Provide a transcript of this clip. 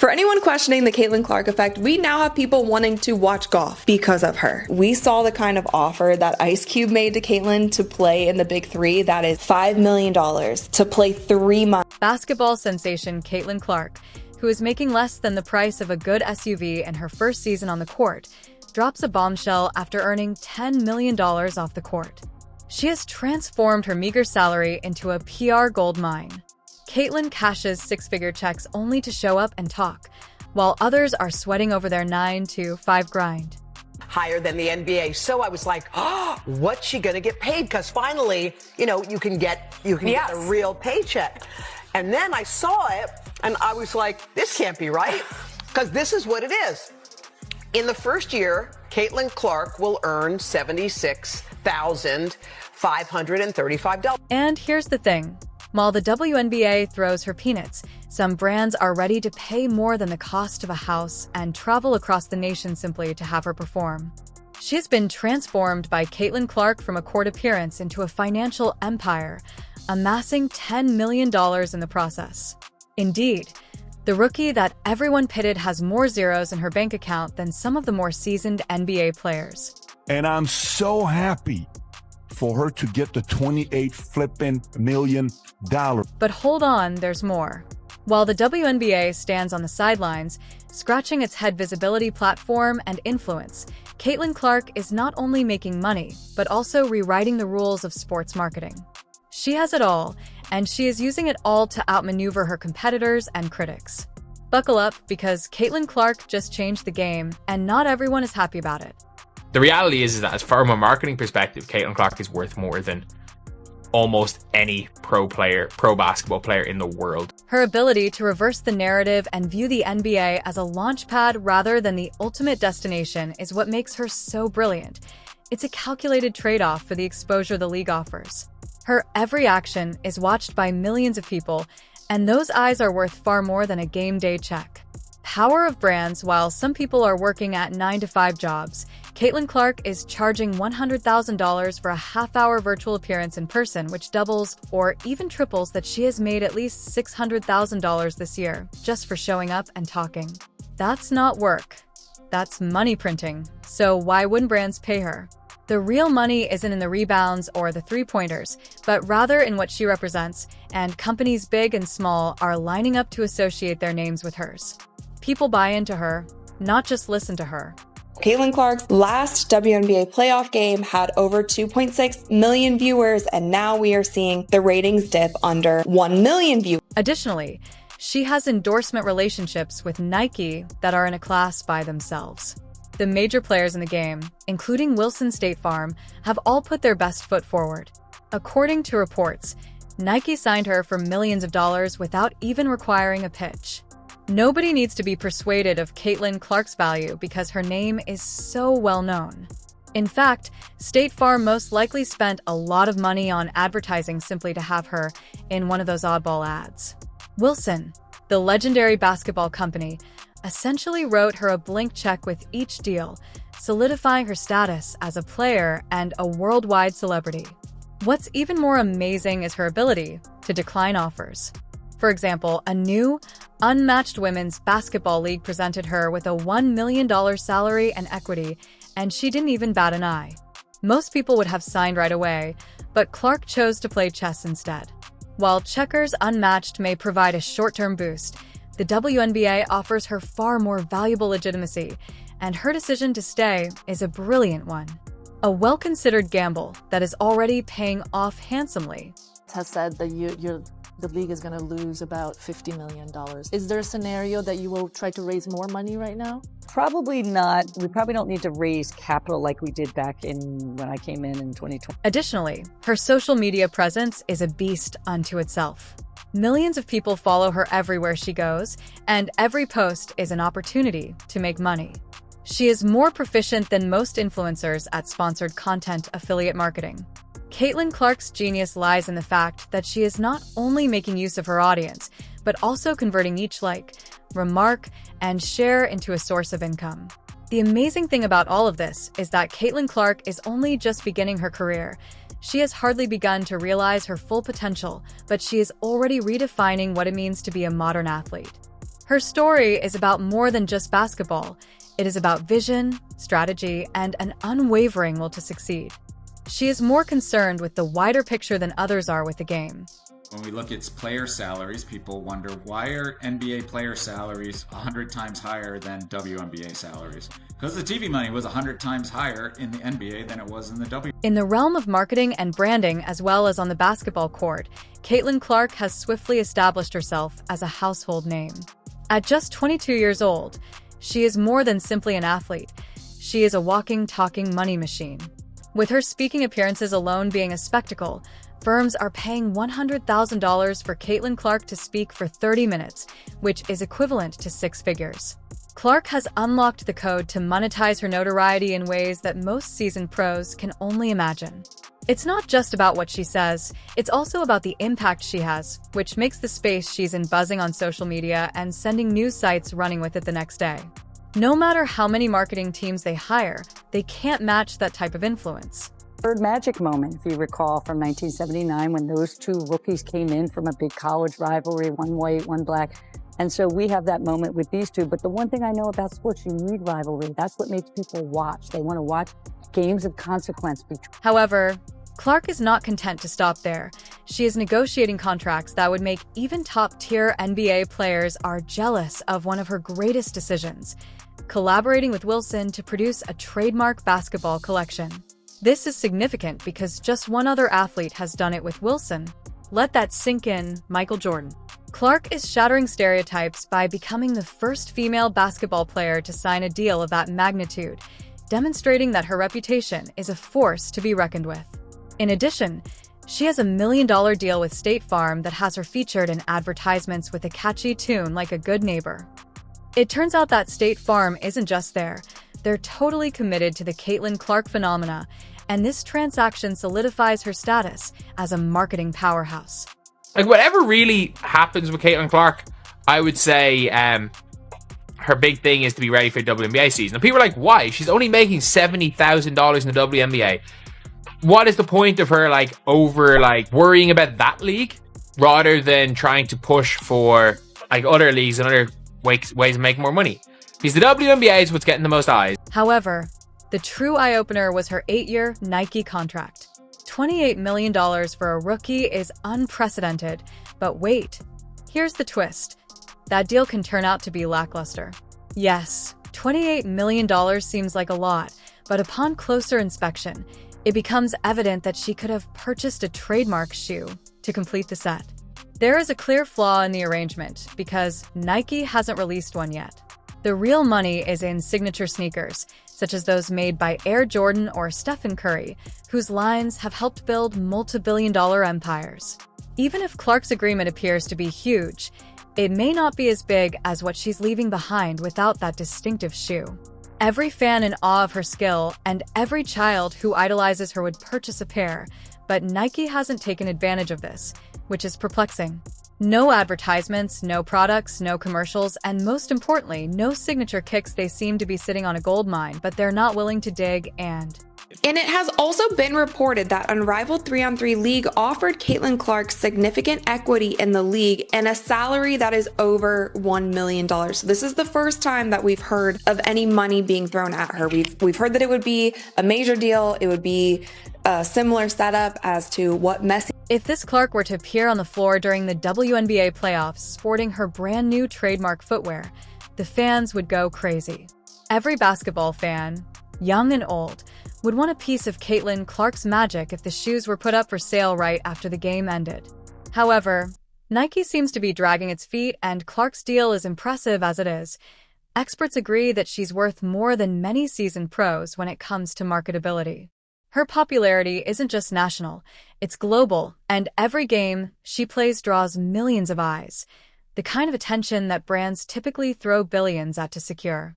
For anyone questioning the Caitlyn Clark effect, we now have people wanting to watch golf because of her. We saw the kind of offer that Ice Cube made to Caitlyn to play in the Big Three. That is $5 million to play 3 months. Basketball sensation Caitlyn Clark, who is making less than the price of a good SUV in her first season on the court, drops a bombshell after earning $10 million off the court. She has transformed her meager salary into a PR gold mine. Caitlyn cashes 6-figure checks only to show up and talk, while others are sweating over their 9 to 5 grind. Higher than the NBA. So I was like, oh, what's she going to get paid? Because finally, you can get a real paycheck. And then I saw it and I was like, this can't be right. Because this is what it is. In the first year, Caitlyn Clark will earn $76,535. And here's the thing. While the WNBA throws her peanuts, some brands are ready to pay more than the cost of a house and travel across the nation simply to have her perform. She has been transformed by Caitlyn Clark from a court appearance into a financial empire, amassing $10 million in the process. Indeed, the rookie that everyone pitted has more zeros in her bank account than some of the more seasoned NBA players. And I'm so happy for her to get the $28 million. But hold on, there's more. While the WNBA stands on the sidelines, scratching its head visibility, platform, and influence, Caitlyn Clark is not only making money, but also rewriting the rules of sports marketing. She has it all, and she is using it all to outmaneuver her competitors and critics. Buckle up, because Caitlyn Clark just changed the game, and not everyone is happy about it. The reality is that, as far from a marketing perspective, Caitlyn Clark is worth more than almost any pro basketball player in the world. Her ability to reverse the narrative and view the NBA as a launchpad rather than the ultimate destination is what makes her so brilliant. It's a calculated trade-off for the exposure the league offers. Her every action is watched by millions of people, and those eyes are worth far more than a game day check. Power of brands. While some people are working at 9-to-5 jobs, Caitlyn Clark is charging $100,000 for a half-hour virtual appearance in person, which doubles or even triples that she has made at least $600,000 this year, just for showing up and talking. That's not work. That's money printing. So why wouldn't brands pay her? The real money isn't in the rebounds or the three-pointers, but rather in what she represents, and companies big and small are lining up to associate their names with hers. People buy into her, not just listen to her. Caitlyn Clark's last WNBA playoff game had over 2.6 million viewers, and now we are seeing the ratings dip under 1 million viewers. Additionally, she has endorsement relationships with Nike that are in a class by themselves. The major players in the game, including Wilson State Farm, have all put their best foot forward. According to reports, Nike signed her for millions of dollars without even requiring a pitch. Nobody needs to be persuaded of Caitlyn Clark's value because her name is so well known. In fact, State Farm most likely spent a lot of money on advertising simply to have her in one of those oddball ads. Wilson, the legendary basketball company, essentially wrote her a blank check with each deal, solidifying her status as a player and a worldwide celebrity. What's even more amazing is her ability to decline offers. For example, a new, unmatched women's basketball league presented her with a $1 million salary and equity, and she didn't even bat an eye. Most people would have signed right away, but Clark chose to play chess instead. While checkers unmatched may provide a short-term boost, the WNBA offers her far more valuable legitimacy, and her decision to stay is a brilliant one. A well-considered gamble that is already paying off handsomely. Has said that the league is going to lose about $50 million. Is there a scenario that you will try to raise more money right now? Probably not. We probably don't need to raise capital like we did back when I came in 2020. Additionally, her social media presence is a beast unto itself. Millions of people follow her everywhere she goes, and every post is an opportunity to make money. She is more proficient than most influencers at sponsored content affiliate marketing. Caitlyn Clark's genius lies in the fact that she is not only making use of her audience, but also converting each like, remark, and share into a source of income. The amazing thing about all of this is that Caitlyn Clark is only just beginning her career. She has hardly begun to realize her full potential, but she is already redefining what it means to be a modern athlete. Her story is about more than just basketball. It is about vision, strategy, and an unwavering will to succeed. She is more concerned with the wider picture than others are with the game. When we look at player salaries, people wonder, why are NBA player salaries 100 times higher than WNBA salaries? Because the TV money was 100 times higher in the NBA than it was in the WNBA. In the realm of marketing and branding, as well as on the basketball court, Caitlyn Clark has swiftly established herself as a household name. At just 22 years old, she is more than simply an athlete. She is a walking, talking money machine. With her speaking appearances alone being a spectacle, firms are paying $100,000 for Caitlyn Clark to speak for 30 minutes, which is equivalent to 6 figures. Clark has unlocked the code to monetize her notoriety in ways that most seasoned pros can only imagine. It's not just about what she says, it's also about the impact she has, which makes the space she's in buzzing on social media and sending news sites running with it the next day. No matter how many marketing teams they hire, they can't match that type of influence. Third magic moment, if you recall, from 1979 when those two rookies came in from a big college rivalry, one white, one black. And so we have that moment with these two. But the one thing I know about sports, you need rivalry. That's what makes people watch. They want to watch games of consequence. However, Clark is not content to stop there. She is negotiating contracts that would make even top-tier NBA players are jealous of one of her greatest decisions, collaborating with Wilson to produce a trademark basketball collection. This is significant because just one other athlete has done it with Wilson. Let that sink in, Michael Jordan. Clark is shattering stereotypes by becoming the first female basketball player to sign a deal of that magnitude, demonstrating that her reputation is a force to be reckoned with. In addition, she has a $1 million deal with State Farm that has her featured in advertisements with a catchy tune like A Good Neighbor. It turns out that State Farm isn't just there. They're totally committed to the Caitlyn Clark phenomena, and this transaction solidifies her status as a marketing powerhouse. Like, whatever really happens with Caitlyn Clark, I would say her big thing is to be ready for the WNBA season. And people are like, why? She's only making $70,000 in the WNBA. What is the point of her worrying about that league rather than trying to push for other leagues and other ways of making more money? Because the WNBA is what's getting the most eyes. However, the true eye-opener was her 8-year Nike contract. $28 million for a rookie is unprecedented. But wait, here's the twist. That deal can turn out to be lackluster. Yes, $28 million seems like a lot, but upon closer inspection, it becomes evident that she could have purchased a trademark shoe to complete the set. There is a clear flaw in the arrangement because Nike hasn't released one yet. The real money is in signature sneakers, such as those made by Air Jordan or Stephen Curry, whose lines have helped build multi-billion-dollar empires. Even if Clark's agreement appears to be huge, it may not be as big as what she's leaving behind without that distinctive shoe. Every fan in awe of her skill and every child who idolizes her would purchase a pair, but Nike hasn't taken advantage of this, which is perplexing. No advertisements, no products, no commercials, and most importantly, no signature kicks. They seem to be sitting on a gold mine, but they're not willing to dig and it has also been reported that Unrivaled 3-on-3 League offered Caitlyn Clark significant equity in the league and a salary that is over $1 million. So this is the first time that we've heard of any money being thrown at her. We've heard that it would be a major deal. It would be a similar setup as to what Messi. If this Clark were to appear on the floor during the WNBA playoffs sporting her brand new trademark footwear, the fans would go crazy. Every basketball fan, young and old, would want a piece of Caitlyn Clark's magic if the shoes were put up for sale right after the game ended. However, Nike seems to be dragging its feet, and Clark's deal is impressive as it is. Experts agree that she's worth more than many seasoned pros when it comes to marketability. Her popularity isn't just national, it's global, and every game she plays draws millions of eyes, the kind of attention that brands typically throw billions at to secure.